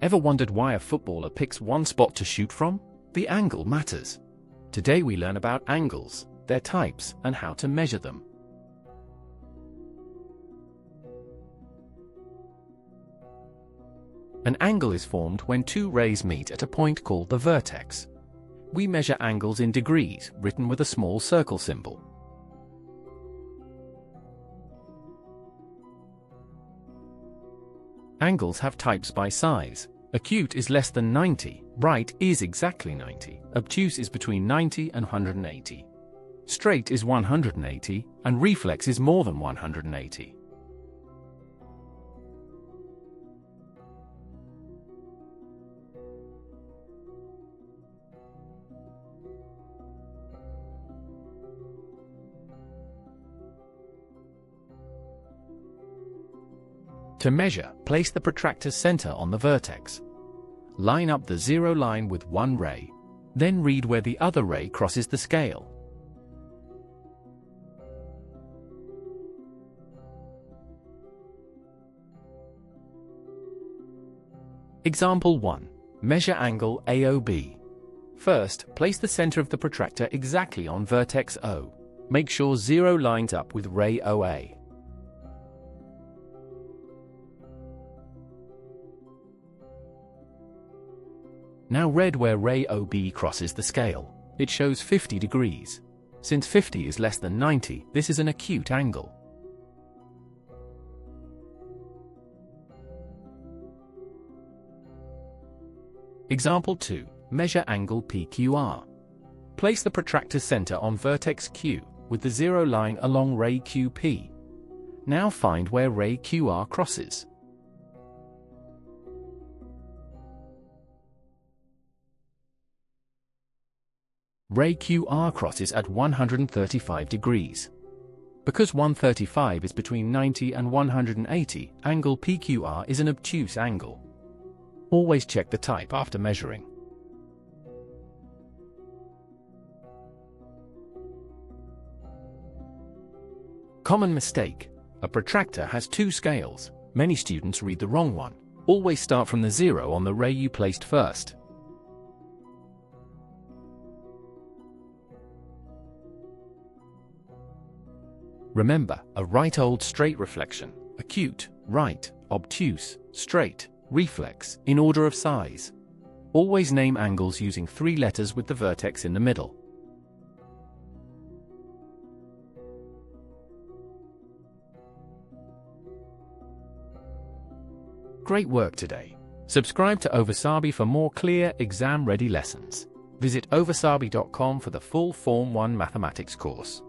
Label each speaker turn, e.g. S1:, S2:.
S1: Ever wondered why a footballer picks one spot to shoot from? The angle matters. Today we learn about angles, their types, and how to measure them. An angle is formed when two rays meet at a point called the vertex. We measure angles in degrees, written with a small circle symbol. Angles have types by size. Acute is less than 90, right is exactly 90, obtuse is between 90 and 180. Straight is 180, and reflex is more than 180. To measure, place the protractor's center on the vertex. Line up the zero line with one ray. Then read where the other ray crosses the scale. Example 1. Measure angle AOB. First, place the center of the protractor exactly on vertex O. Make sure zero lines up with ray OA. Now read where ray OB crosses the scale. It shows 50 degrees. Since 50 is less than 90, this is an acute angle. Example 2. Measure angle PQR. Place the protractor's center on vertex Q, with the zero line along ray QP. Now find where ray QR crosses. Ray QR crosses at 135 degrees. Because 135 is between 90 and 180, angle PQR is an obtuse angle. Always check the type after measuring. Common mistake. A protractor has two scales. Many students read the wrong one. Always start from the zero on the ray you placed first. Remember, a right old straight reflection, acute, right, obtuse, straight, reflex, in order of size. Always name angles using 3 letters with the vertex in the middle. Great work today. Subscribe to Ovasaabi for more clear, exam-ready lessons. Visit ovasaabi.com for the full Form 1 mathematics course.